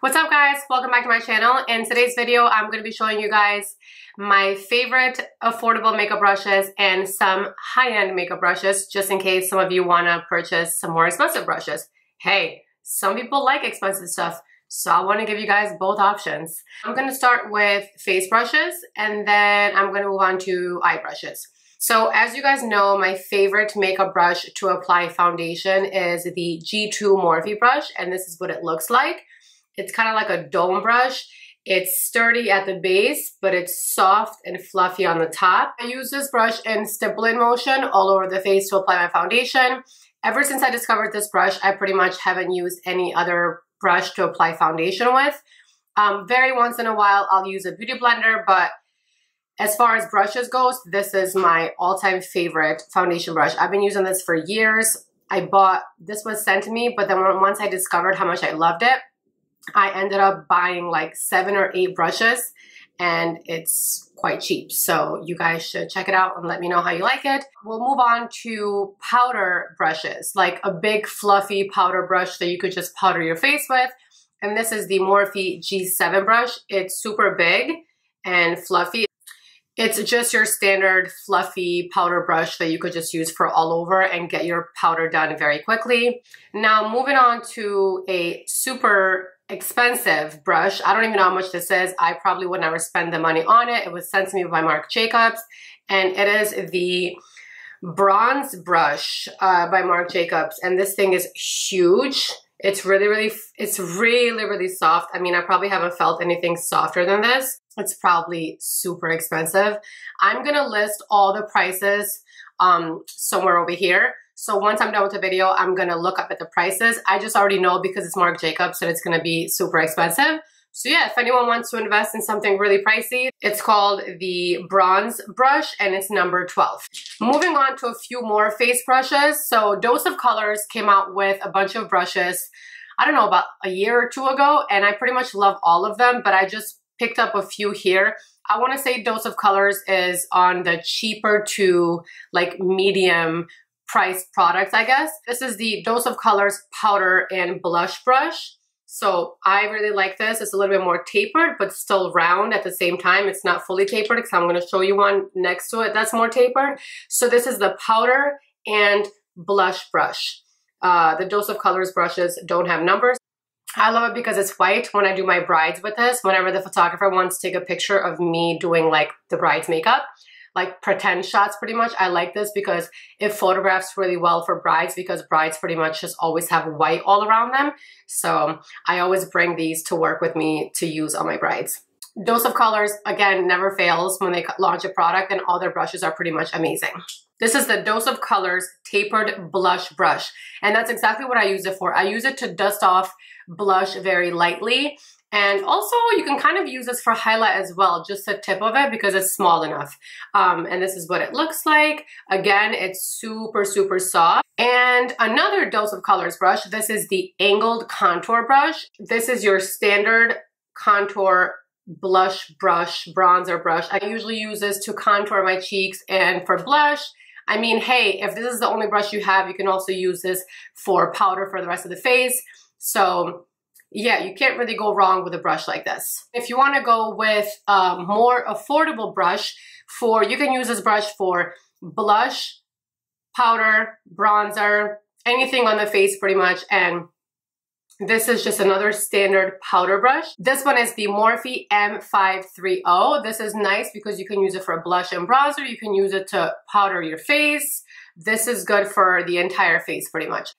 What's up guys? Welcome back to my channel. In today's video, I'm going to be showing you guys my favorite affordable makeup brushes and some high-end makeup brushes, just in case some of you want to purchase some more expensive brushes. Hey, some people like expensive stuff, so I want to give you guys both options. I'm going to start with face brushes and then I'm going to move on to eye brushes. So as you guys know, my favorite makeup brush to apply foundation is the G2 Morphe brush, and this is what it looks like. It's kind of like a dome brush. It's sturdy at the base, but it's soft and fluffy on the top. I use this brush in stippling motion all over the face to apply my foundation. Ever since I discovered this brush, I pretty much haven't used any other brush to apply foundation with. Very once in a while, I'll use a beauty blender, but as far as brushes goes, this is my all-time favorite foundation brush. I've been using this for years. This was sent to me, but then once I discovered how much I loved it, I ended up buying like 7 or 8 brushes, and it's quite cheap. So you guys should check it out and let me know how you like it. We'll move on to powder brushes, like a big fluffy powder brush that you could just powder your face with. And this is the Morphe G7 brush. It's super big and fluffy. It's just your standard fluffy powder brush that you could just use for all over and get your powder done very quickly. Now moving on to a super expensive brush. I don't even know how much this is. I probably would never spend the money on it. It was sent to me by Marc Jacobs, and it is the Bronze Brush by Marc Jacobs, and this thing is huge. It's really soft. I mean, I probably haven't felt anything softer than this. It's probably super expensive. I'm gonna list all the prices somewhere over here. So once I'm done with the video, I'm gonna look up at the prices. I just already know because it's Marc Jacobs that it's gonna be super expensive. So yeah, if anyone wants to invest in something really pricey, it's called the Bronze Brush and it's number 12. Moving on to a few more face brushes. So Dose of Colors came out with a bunch of brushes, I don't know, about a year or two ago, and I pretty much love all of them, but I just picked up a few here. I wanna say Dose of Colors is on the cheaper to like medium priced products, I guess. This is the Dose of Colors powder and blush brush. So I really like this. It's a little bit more tapered, but still round at the same time. It's not fully tapered because I'm going to show you one next to it that's more tapered. So this is the powder and blush brush. The Dose of Colors brushes don't have numbers. I love it because it's white when I do my brides with this. Whenever the photographer wants to take a picture of me doing like the bride's makeup, like pretend shots pretty much, I like this because it photographs really well for brides, because brides pretty much just always have white all around them. So I always bring these to work with me to use on my brides. Dose of Colors, again, never fails when they launch a product, and all their brushes are pretty much amazing. This is the Dose of Colors Tapered Blush Brush, and that's exactly what I use it for. I use it to dust off blush very lightly. And also you can kind of use this for highlight as well, just the tip of it because it's small enough. And this is what it looks like. Again, it's super soft. And another Dose of Colors brush, this is the Angled Contour Brush. This is your standard contour blush brush, bronzer brush. I usually use this to contour my cheeks and for blush. I mean, hey, if this is the only brush you have, you can also use this for powder for the rest of the face. So yeah, you can't really go wrong with a brush like this. If you want to go with a more affordable brush, you can use this brush for blush, powder, bronzer, anything on the face pretty much. And this is just another standard powder brush. This one is the Morphe M530. This is nice because you can use it for blush and bronzer. You can use it to powder your face. This is good for the entire face pretty much.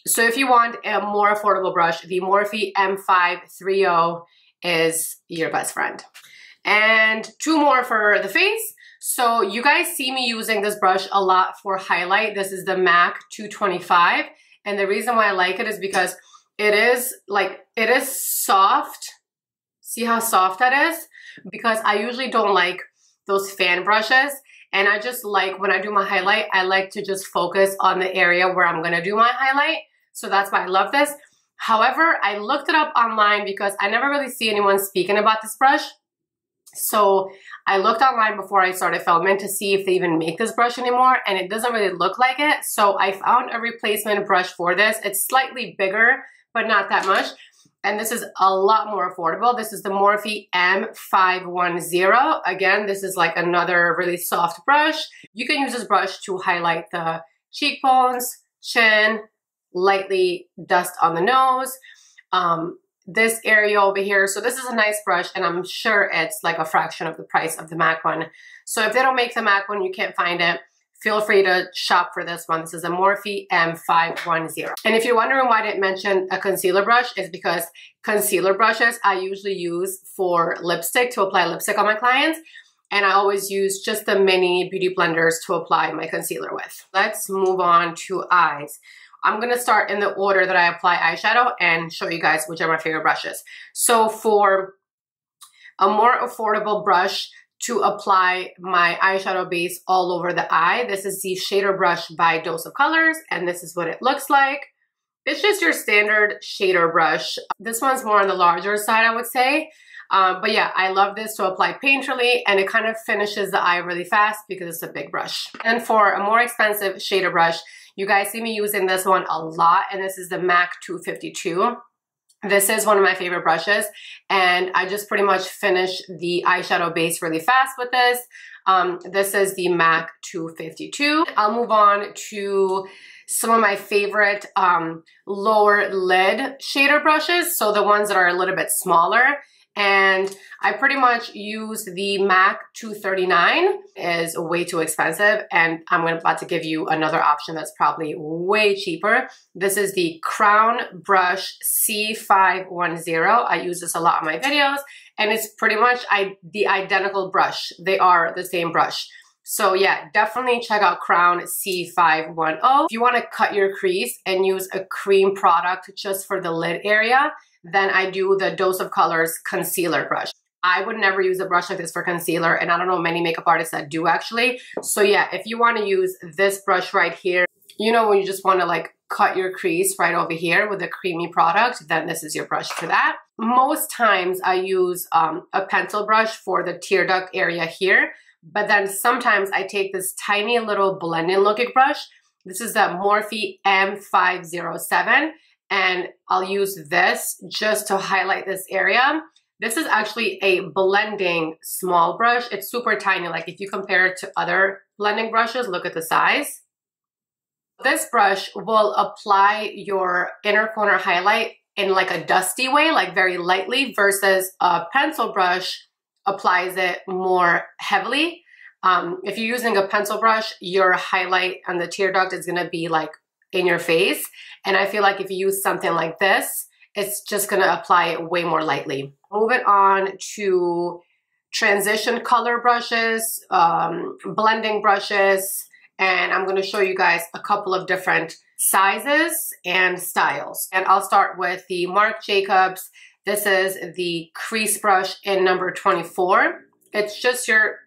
So if you want a more affordable brush, the Morphe M530 is your best friend. And 2 more for the face. So you guys see me using this brush a lot for highlight. This is the MAC 225. And the reason why I like it is because it is soft. See how soft that is? Because I usually don't like those fan brushes. And I just like, when I do my highlight, I like to just focus on the area where I'm gonna do my highlight. So that's why I love this. However, I looked it up online because I never really see anyone speaking about this brush. So I looked online before I started filming to see if they even make this brush anymore, and it doesn't really look like it. So I found a replacement brush for this. It's slightly bigger, but not that much. and this is a lot more affordable. This is the Morphe M510. Again, this is like another really soft brush. You can use this brush to highlight the cheekbones, chin, lightly dust on the nose, this area over here. So this is a nice brush, and I'm sure it's like a fraction of the price of the MAC one. So if they don't make the MAC one, you can't find it, feel free to shop for this one. This is a Morphe M510. And if you're wondering why I didn't mention a concealer brush, it's because concealer brushes I usually use for lipstick, to apply lipstick on my clients. And I always use just the mini beauty blenders to apply my concealer with. Let's move on to eyes. I'm gonna start in the order that I apply eyeshadow and show you guys which are my favorite brushes. So for a more affordable brush to apply my eyeshadow base all over the eye, this is the shader brush by Dose of Colors, and this is what it looks like. It's just your standard shader brush. This one's more on the larger side, I would say. But yeah, I love this to apply painterly, and it kind of finishes the eye really fast because it's a big brush. And for a more expensive shader brush, you guys see me using this one a lot, and this is the MAC 252. This is one of my favorite brushes, and I just pretty much finish the eyeshadow base really fast with this. This is the MAC 252. I'll move on to some of my favorite lower lid shader brushes, so the ones that are a little bit smaller. And I pretty much use the MAC 239. Is way too expensive, and I'm about to give you another option that's probably way cheaper. This is the Crown Brush C510. I use this a lot in my videos, and it's pretty much the identical brush. They are the same brush. So yeah, definitely check out Crown C510. If you want to cut your crease and use a cream product just for the lid area, then I do the Dose of Colors concealer brush. I would never use a brush like this for concealer, and I don't know many makeup artists that do actually. So yeah, if you want to use this brush right here, you know, when you just want to like cut your crease right over here with a creamy product, then this is your brush for that. Most times I use a pencil brush for the tear duct area here, but then sometimes I take this tiny little blending looking brush. This is the Morphe M507. And I'll use this just to highlight this area. This is actually a blending small brush. It's super tiny. Like if you compare it to other blending brushes, look at the size. This brush will apply your inner corner highlight in like a dusty way, like very lightly, versus a pencil brush applies it more heavily. If you're using a pencil brush, your highlight on the tear duct is gonna be like in your face. And I feel like if you use something like this, it's just gonna apply it way more lightly. Moving on to transition color brushes, blending brushes, and I'm gonna show you guys a couple of different sizes and styles. And I'll start with the Marc Jacobs. This is the crease brush in number 24. It's just your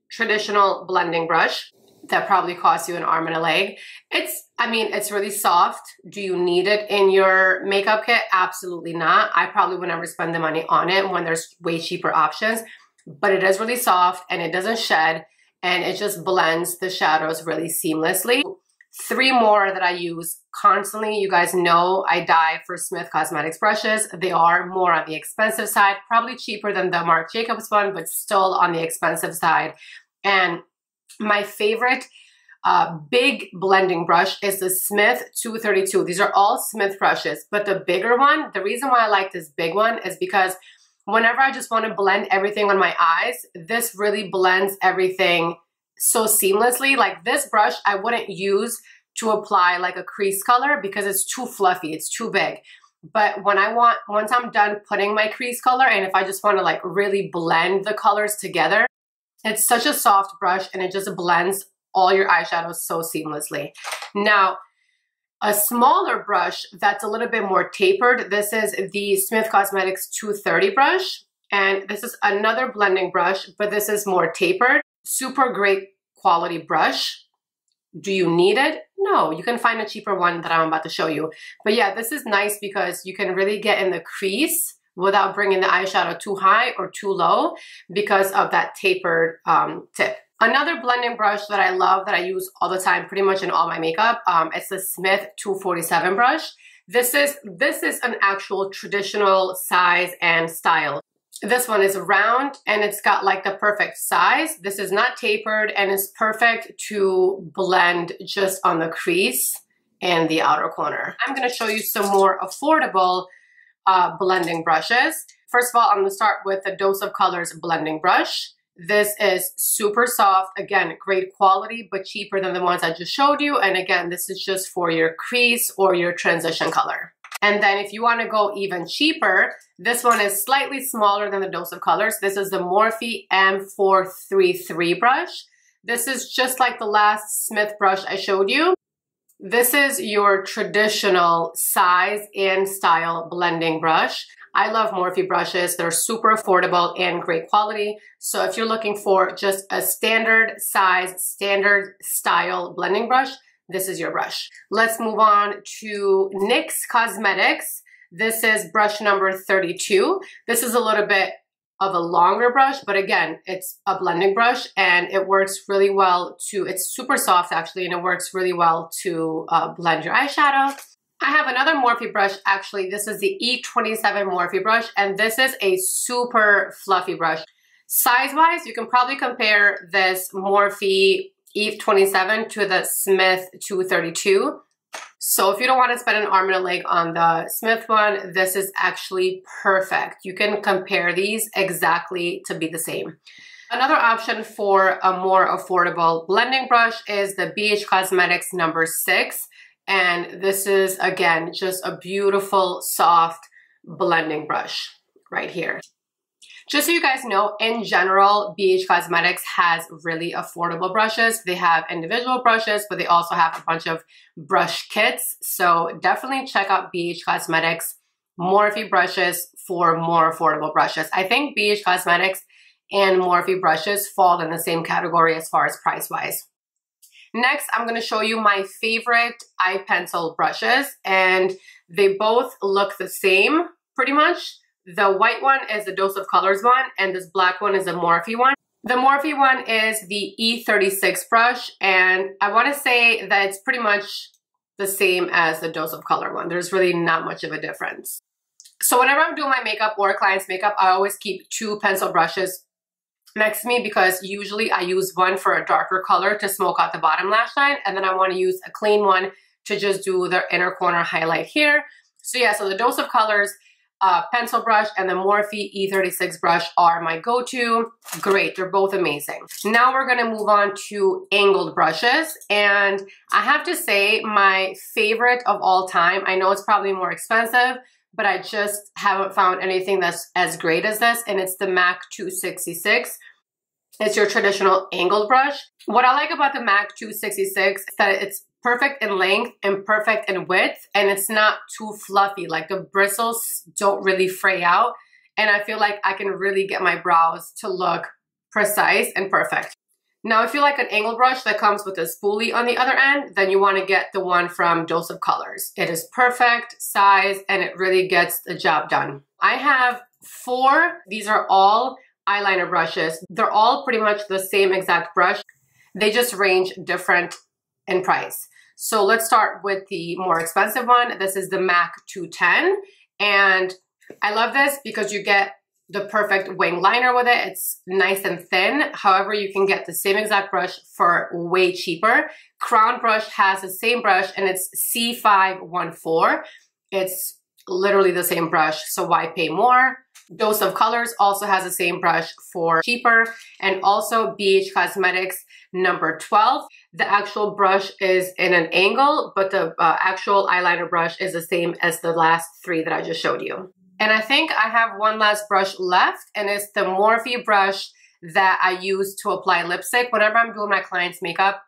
traditional blending brush that probably costs you an arm and a leg. It's really soft. Do you need it in your makeup kit? Absolutely not. I probably would never spend the money on it when there's way cheaper options, but it is really soft and it doesn't shed, and it just blends the shadows really seamlessly. Three more that I use constantly. You guys know I die for Smith Cosmetics brushes. They are more on the expensive side, probably cheaper than the Marc Jacobs one, but still on the expensive side. And my favorite big blending brush is the Smith 232. These are all Smith brushes, but the bigger one, the reason why I like this big one is because whenever I just want to blend everything on my eyes, this really blends everything so seamlessly. Like this brush, I wouldn't use to apply like a crease color because it's too fluffy, it's too big. But once I'm done putting my crease color, and if I just want to like really blend the colors together, it's such a soft brush and it just blends all your eyeshadows so seamlessly. Now, a smaller brush that's a little bit more tapered, this is the Smith Cosmetics 230 brush. And this is another blending brush, but this is more tapered. Super great quality brush. Do you need it? No, you can find a cheaper one that I'm about to show you. But yeah, this is nice because you can really get in the crease without bringing the eyeshadow too high or too low because of that tapered tip. Another blending brush that I love, that I use all the time, pretty much in all my makeup, it's the Smith 247 brush. This is an actual traditional size and style. This one is round and it's got like the perfect size. This is not tapered and is perfect to blend just on the crease and the outer corner. I'm gonna show you some more affordable blending brushes. First of all, I'm gonna start with the Dose of Colors blending brush. This is super soft, again, great quality, but cheaper than the ones I just showed you. And again, this is just for your crease or your transition color. And then if you wanna go even cheaper, this one is slightly smaller than the Dose of Colors. This is the Morphe M433 brush. This is just like the last Smith brush I showed you. This is your traditional size and style blending brush. I love Morphe brushes. They're super affordable and great quality. So if you're looking for just a standard size, standard style blending brush, this is your brush. Let's move on to NYX Cosmetics. This is brush number 32. This is a little bit of a longer brush, but again, it's a blending brush and it works really well it's super soft actually, and it works really well to blend your eyeshadow. I have another Morphe brush, actually. This is the E27 Morphe brush, and this is a super fluffy brush. Size-wise, you can probably compare this Morphe E27 to the Smith 232. So if you don't want to spend an arm and a leg on the Smith one, this is actually perfect. You can compare these exactly to be the same. Another option for a more affordable blending brush is the BH Cosmetics number 6. And this is, again, just a beautiful, soft blending brush right here. Just so you guys know, in general, BH Cosmetics has really affordable brushes. They have individual brushes, but they also have a bunch of brush kits. So definitely check out BH Cosmetics Morphe brushes for more affordable brushes. I think BH Cosmetics and Morphe brushes fall in the same category as far as price-wise. Next, I'm going to show you my favorite eye pencil brushes, and they both look the same pretty much. The white one is the Dose of Colors one, and this black one is a Morphe one. The Morphe one is the E36 brush, and I want to say that it's pretty much the same as the Dose of Color one. There's really not much of a difference. So whenever I'm doing my makeup or a client's makeup, I always keep 2 pencil brushes next to me because usually I use one for a darker color to smoke out the bottom lash line, and then I want to use a clean one to just do the inner corner highlight here. So yeah, so the Dose of Colors pencil brush and the Morphe E36 brush are my go-to. Great, they're both amazing. Now we're gonna move on to angled brushes, and I have to say my favorite of all time, I know it's probably more expensive, but I just haven't found anything that's as great as this, and it's the MAC 266. It's your traditional angled brush. What I like about the MAC 266 is that it's perfect in length and perfect in width, and it's not too fluffy. Like the bristles don't really fray out, and I feel like I can really get my brows to look precise and perfect. Now, if you like an angled brush that comes with a spoolie on the other end, then you want to get the one from Dose of Colors. It is perfect size and it really gets the job done. I have 4. These are all eyeliner brushes. They're all pretty much the same exact brush. They just range different in price. So let's start with the more expensive one. This is the MAC 210, and I love this because you get the perfect wing liner with it. It's nice and thin. However, you can get the same exact brush for way cheaper. Crown Brush has the same brush, and it's C514. It's literally the same brush, so why pay more? Dose of Colors also has the same brush for cheaper, and also BH Cosmetics number 12. The actual brush is in an angle, but the actual eyeliner brush is the same as the last 3 that I just showed you. And I think I have one last brush left, and it's the Morphe brush that I use to apply lipstick. Whenever I'm doing my client's makeup,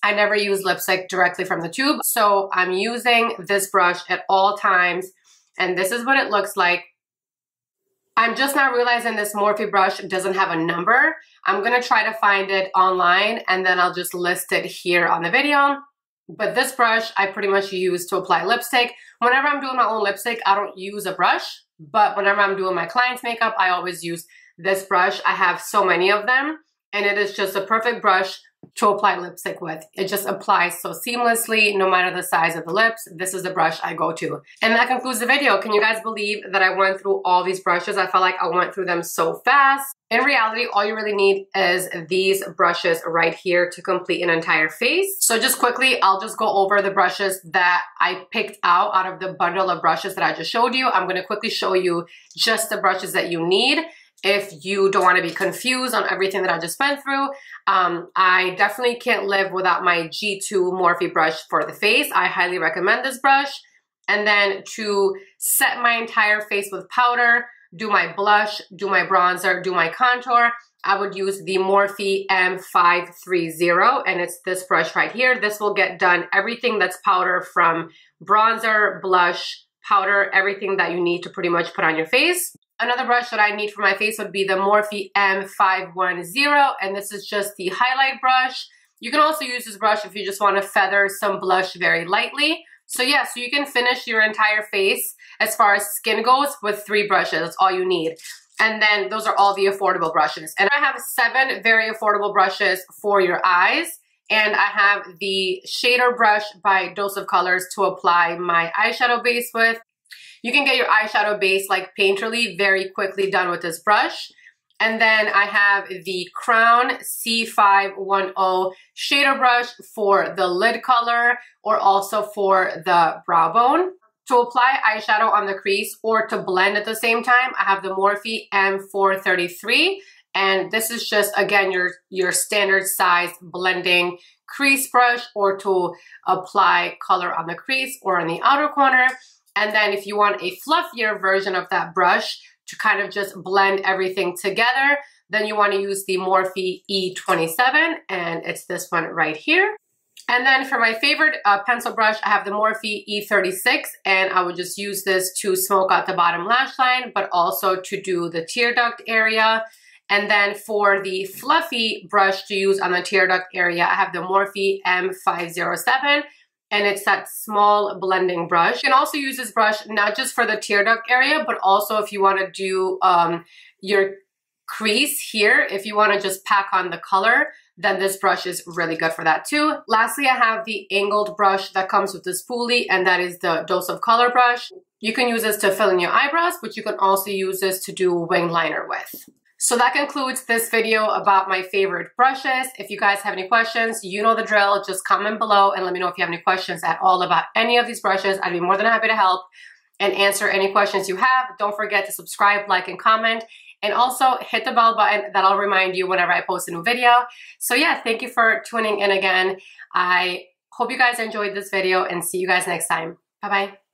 I never use lipstick directly from the tube. So I'm using this brush at all times, and this is what it looks like. I'm just not realizing this Morphe brush doesn't have a number. I'm gonna try to find it online, and then I'll just list it here on the video. But this brush I pretty much use to apply lipstick. Whenever I'm doing my own lipstick, I don't use a brush, but whenever I'm doing my client's makeup, I always use this brush. I have so many of them, and it is just a perfect brush to apply lipstick with. It just applies so seamlessly, no matter the size of the lips. This is the brush I go to. And that concludes the video. Can you guys believe that I went through all these brushes? I felt like I went through them so fast. In reality, all you really need is these brushes right here to complete an entire face. So just quickly, I'll just go over the brushes that I picked out of the bundle of brushes that I just showed you. I'm gonna quickly show you just the brushes that you need if you don't want to be confused on everything that I just went through. I definitely can't live without my G2 Morphe brush for the face. I highly recommend this brush. And then to set my entire face with powder, do my blush, do my bronzer, do my contour, I would use the Morphe M530, and it's this brush right here. This will get done everything that's powder, from bronzer, blush, powder, everything that you need to pretty much put on your face. Another brush that I need for my face would be the Morphe M510, and this is just the highlight brush. You can also use this brush if you just want to feather some blush very lightly. So yeah, so you can finish your entire face as far as skin goes with 3 brushes. That's all you need. And then those are all the affordable brushes. And I have 7 very affordable brushes for your eyes. And I have the shader brush by Dose of Colors to apply my eyeshadow base with. You can get your eyeshadow base like Painterly very quickly done with this brush. And then I have the Crown C510 shader brush for the lid color, or also for the brow bone. To apply eyeshadow on the crease or to blend at the same time, I have the Morphe M433. And this is just, again, your standard size blending crease brush, or to apply color on the crease or on the outer corner. And then if you want a fluffier version of that brush to kind of just blend everything together, then you want to use the Morphe E27, and it's this one right here. And then for my favorite pencil brush, I have the Morphe E36, and I would just use this to smoke out the bottom lash line, but also to do the tear duct area. And then for the fluffy brush to use on the tear duct area, I have the Morphe M507. And it's that small blending brush. You can also use this brush not just for the tear duct area, but also if you want to do your crease here, if you want to just pack on the color, then this brush is really good for that too. Lastly, I have the angled brush that comes with the spoolie, and that is the Dose of Color brush. You can use this to fill in your eyebrows, but you can also use this to do wing liner with. So that concludes this video about my favorite brushes. If you guys have any questions, you know the drill. Just comment below and let me know if you have any questions at all about any of these brushes. I'd be more than happy to help and answer any questions you have. Don't forget to subscribe, like, and comment. And also hit the bell button. That'll remind you whenever I post a new video. So yeah, thank you for tuning in again. I hope you guys enjoyed this video, and see you guys next time. Bye-bye.